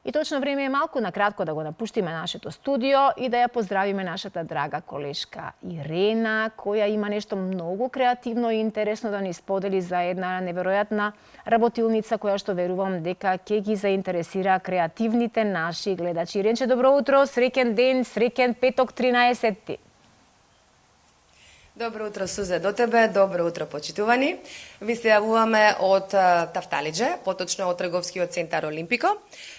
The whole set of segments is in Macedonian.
И точно време е малку на кратко да го напуштиме нашето студио и да ја поздравиме нашата драга колешка Ирена, која има нешто многу креативно и интересно да ни сподели за една неверојатна работилница која што верувам дека ќе ги заинтересира креативните наши гледачи. Иренче, добро утро, среќен ден, среќен петок 13. Добро утро, Сузе, до тебе. Добро утро, почитувани. Ви се јавуваме од Тафталиџе, поточно од трговскиот центар Олимпико,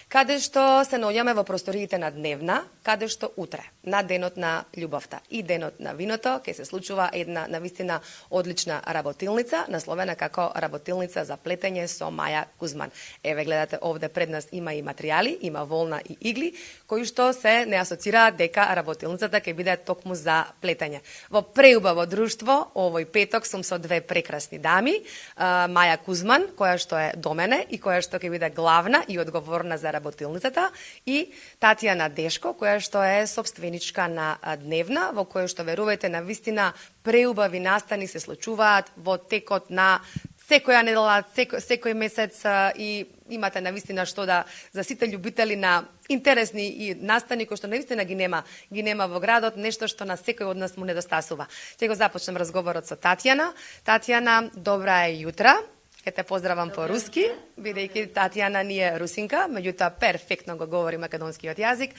каде што се наоѓаме во просториите на Дневна, каде што утре, на денот на љубовта и денот на виното, ќе се случува една навистина одлична работилница, насловена како работилница за плетење со Маја Кузман. Еве, гледате, овде пред нас има и материјали, има волна и игли, кои што се не асоцираат дека работилницата ќе биде токму за плетење. Во преубаво друштво, овој петок сум со две прекрасни дами, Маја Кузман, која што е до мене и која што ќе биде главна и одговорна за работилницата, и Татјана Дешко, која што е собственичка на Дневна, во која што верувајте на вистина преубави настани се случуваат во текот на секоја недела, секој месец, и имате навистина што да за сите љубители на интересни и настани кои што навистина ги нема во градот, нешто што на секој од нас му недостасува. Ќе го започнем разговорот со Татјана. Татјана, добра е јутра. Ке те поздравам по руски, бидејќи Татјана ни е русинка, меѓутоа перфектно го говори македонскиот јазик.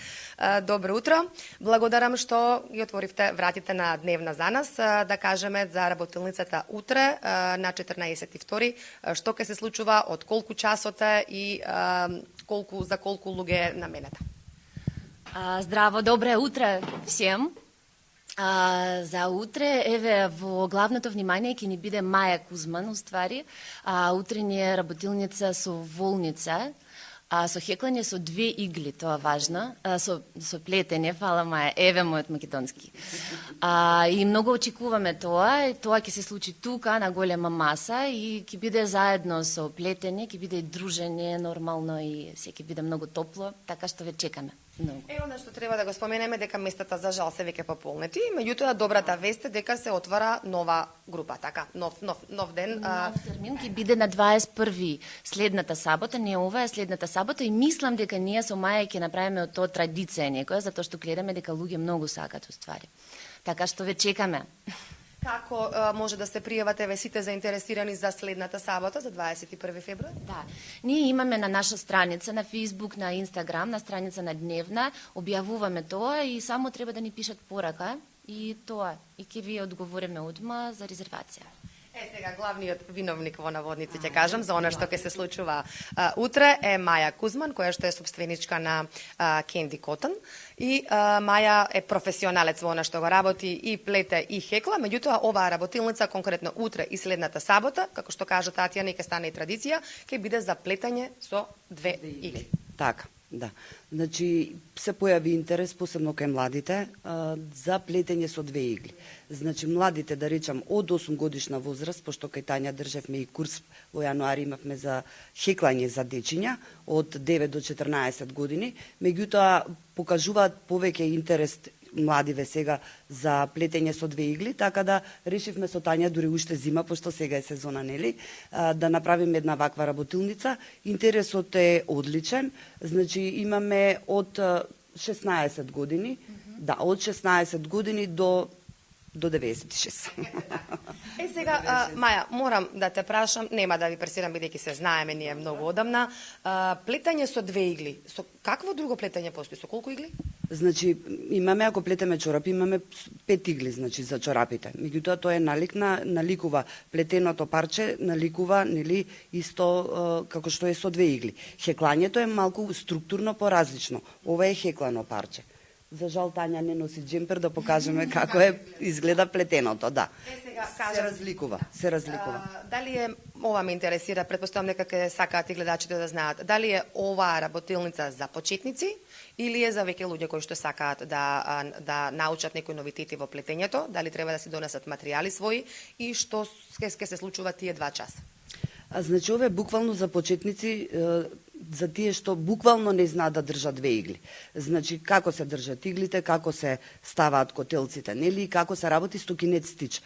Добро утро. Благодарам што ги отворивте вратите на Дневна за нас, да кажеме за работилницата утре на 14.2. Што ќе се случува, од колку часот е и за колку луѓе е наменета. Здраво, добре утре всем. За утре, еве, во главното внимание ќе ни биде Маја Кузман, уствари. Утре ни е работилница со волница, со хеклање со две игли, тоа важно, со плетење, фала Маја, еве мојот македонски. И многу очекуваме тоа, и тоа ќе се случи тука на голема маса и ќе биде заедно со плетење, ќе биде и дружење нормално и се ќе биде многу топло, така што ве чекаме. Она што треба да го споменеме дека местата за жал се веќе пополнети, меѓутоа добрата вест е дека се отвара нова група, така, нов ден. Нов термин ќе биде на 21 следната сабота, не ова е следната сабота, и мислам дека ние со Маја ќе направиме од тоа традиција некоја, затоа што гледаме дека луѓе многу сакат уствари. Така што ве чекаме. Како може да се пријавате ве сите заинтересирани за следната сабота, за 21 февруари? Да. Ние имаме на наша страница, на Facebook, на Instagram, на страница на Дневна, објавуваме тоа и само треба да ни пишат порака и тоа. И ќе ви одговориме одма за резервација. Сега, главниот виновник во наводници, ќе кажам, за она што ќе се случува утре е Маја Кузман, која што е собственичка на Candy Cotton. И Маја е професионалец во она што го работи и плете и хекла, меѓутоа оваа работилница конкретно утре и следната сабота, како што кажа Татјана, ќе стане и традиција, ќе биде за плетање со две игли. Така. Да. Значи, се појави интерес, посебно кај младите, за плетење со две игли. Значи, младите, да речам, од 8 годишна возраст, пошто кај Тања држевме и курс во јануари имавме за хеклање за дечиња, од 9 до 14 години, меѓутоа покажуваат повеќе интерес младиве сега за плетење со две игли, така да решивме со Тања, дури уште зима, пошто сега е сезона, нели, да направиме една ваква работилница. Интересот е одличен, значи имаме од 16 години, да, од 16 години до 96. Сега, Маја, морам да те прашам, нема да ви пресирам, бидејќи се знаеме ние многу одамна, плетање со две игли, со какво друго плетање постои, со колку игли? Значи, имаме, ако плетеме чорапи, имаме 5 игли, значи, за чорапите. Меѓутоа, тоа е наликува плетеното парче, наликува, нели, исто како што е со две игли. Хеклањето е малку структурно поразлично. Ова е хеклано парче. За жал Тања не носи джемпер да покажеме како изгледа плетеното, да. Сега, се разликува. Дали е, ова ме интересира, претпоставам дека ќе сакаат и гледачите да знаат, дали е оваа работилница за почетници или е за веќе луѓе кои што сакаат да научат некои новитети во плетењето, дали треба да си донесат материјали своји и што ќе се случува тие 2 часа? Значи, ова е буквално за почетници, за тие што буквално не знаат да држат две игли. Значи, како се држат иглите, како се ставаат котелците, нели, и како се работи стокинет стич.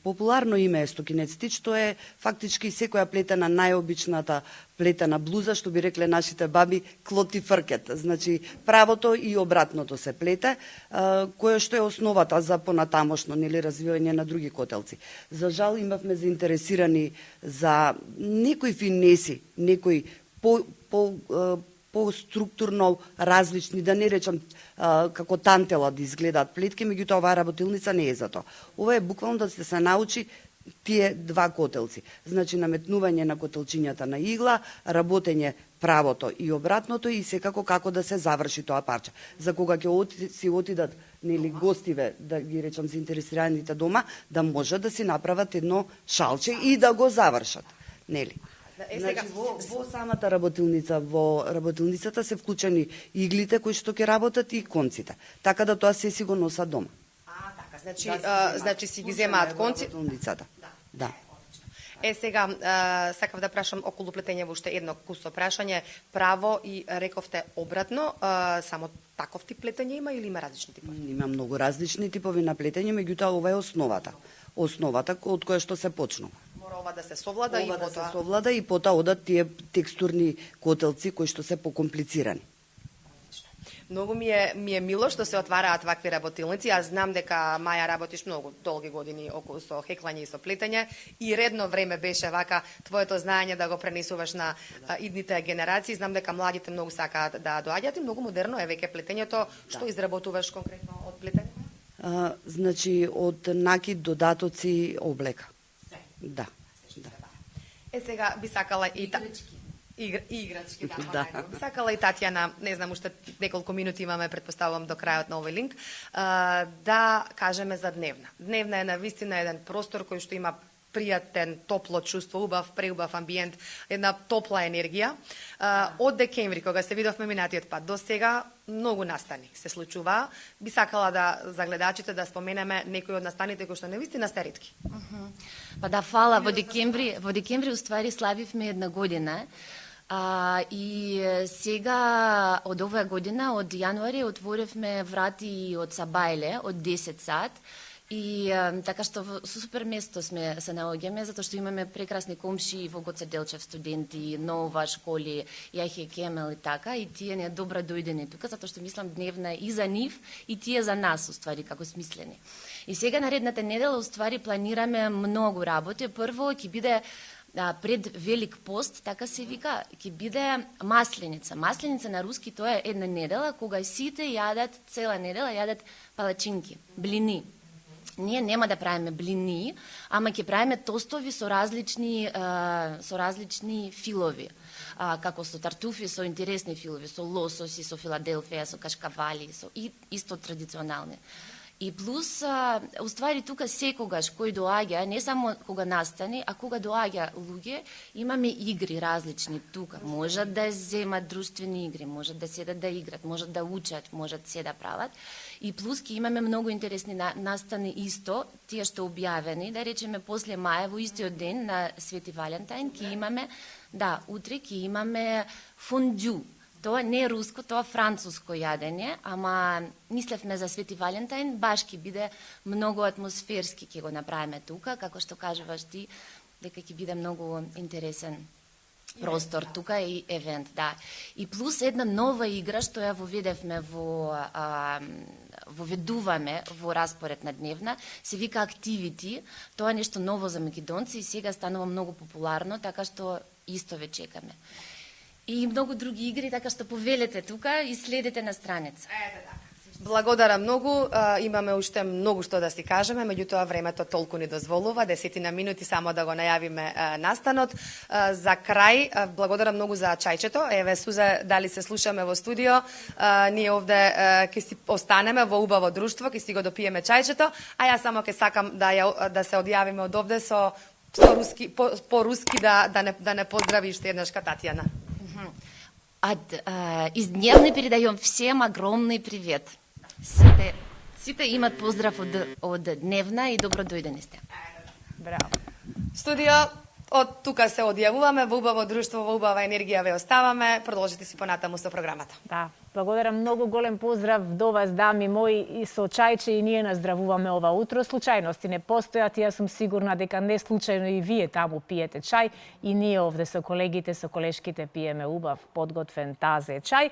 Популарно име е стокинет стич, тоа е фактички секоја плетена, најобичната плетена блуза, што би рекле нашите баби, клоти фркет. Значи, правото и обратното се плете, кое што е основата за понатамошно, нели, развивање на други котелци. За жал имавме заинтересирани за некои финеси, некои по структурно различни, да не речам како тантела да изгледаат плетки, меѓутоа оваа работилница не е за тоа. Ова е буквално да се научи тие два котелци. Значи, наметнување на котелчињата на игла, работење правото и обратното и секако како да се заврши тоа парче. За кога ќе си отидат, нели, гостиве, да ги речам заинтересираните дома, да можат да си направат едно шалче и да го завршат. Нели? Значи, во самата работилница, во работилницата се вклучени иглите кои што ќе работат и конците. Така да тоа се си го носат дома. Така, значи си ги земаат конци. Да. Сега, сакав да прашам околу плетење во уште едно кусо прашање. Право и рековте обратно, само таков тип плетење има или има различни типови? Има многу различни типови на плетење, меѓутоа ова е основата. Основата од која што се почнува. Мора ова да се совлада и потоа... да се совлада и потоа одат тие текстурни котелци кои што се покомплицирани. Многу ми е мило што се отвараат вакви работилници. Јас знам дека, Маја, работиш многу долги години околу со хеклање и со плетење и редно време беше вака твоето знаење да го пренесуваш на идните генерации. Знам дека младите многу сакаат да доаѓаат и многу модерно е веќе плетењето. Што изработуваш конкретно од плетење? Значи, од накид до датоци облека. Да. Сега би сакала и играчки, да. Би сакала и Татјана, не знам, уште неколку минути имаме, предпоставувам до крајот на овој линк, да кажеме за Дневна. Дневна е навистина еден простор кој што има пријатен, топло чувство, убав, преубав амбиент, една топла енергија. Од декември, кога се видовме минатиот пат, до сега многу настани се случува. Би сакала да за гледачите да споменеме некои од настаните кои што навистина се ретки. Па да, фала, во декември уствари славивме една година. И сега од оваа година, од јануари, отворивме врати од Сабајле, од 10 сат. И така што со супер место се наоѓаме, затоа што имаме прекрасни комши во Гоце Делчев, студенти, Нова, школи, Јахе Кемел и така, и тие не добро дојдени тука, затоа што мислам Дневна и за нив, и тие за нас, уствари, како смислени. И сега наредната недела, уствари, планираме многу работи. Прво, ќе биде пред Велик пост, така се вика, ќе биде масленица. Масленица на руски тоа е една недела, кога сите јадат, цела недела јадат палачинки, блини. Ние нема да правиме блини, ама ќе правиме тостови со различни филови. Како со тартуфи, со интересни филови, со лососи, со Филаделфија, со кашкавали, со исто традиционални. И плюс, уствари тука секогаш кој доаѓа, не само кога настани, а кога доаѓа луѓе, имаме игри различни тука. Можат да земат друштвени игри, можат да седат да играт, можат да учат, можат се да прават. И плюс ќе имаме многу интересни настани исто, тие што објавени, да речеме после маја, во истиот ден на Свети Валентајн, ќе имаме, да, утре ќе имаме фондю. Тоа не е руско, тоа француско јадење, ама мислевме за Свети Валентајн, баш ќе биде многу атмосферски, ќе го направиме тука, како што кажуваш ти, дека ќе биде многу интересен простор тука и евент, да. И плюс една нова игра што ја воведевме воведуваме во распоред на Дневна, се вика Activity. Тоа е нешто ново за македонци и сега станува многу популарно, така што исто ве чекаме. И многу други игри, така што повелете тука и следете на страница. Благодарам многу, имаме уште многу што да си кажеме, меѓутоа времето толку ни дозволува, 10 минути само да го најавиме настанот. За крај, благодарам многу за чајчето. Еве, Суза, дали се слушаме во студио, ние овде ќе си останеме во убаво друштво, ќе си го допиеме чајчето, а јас само ќе сакам да се одјавиме од овде по руски да не поздрави уште еднашка Татјана. Из Дневны передаем всем огромный привет. Сите имат поздрав од Дневна и добро дојдени сте. Браво. Студио, Од тука се одјавуваме, во убаво друштво, во убава енергија ве оставаме. Продолжите си понатаму со програмата. Да, благодарам, многу голем поздрав до вас, дами мои, и со чајче и ние наздравуваме ова утро. Случајности не постојат и јас сум сигурна дека не случајно и вие таму пиете чај и ние овде со колегите, со колешките пиеме убав, подготвен тазе чај.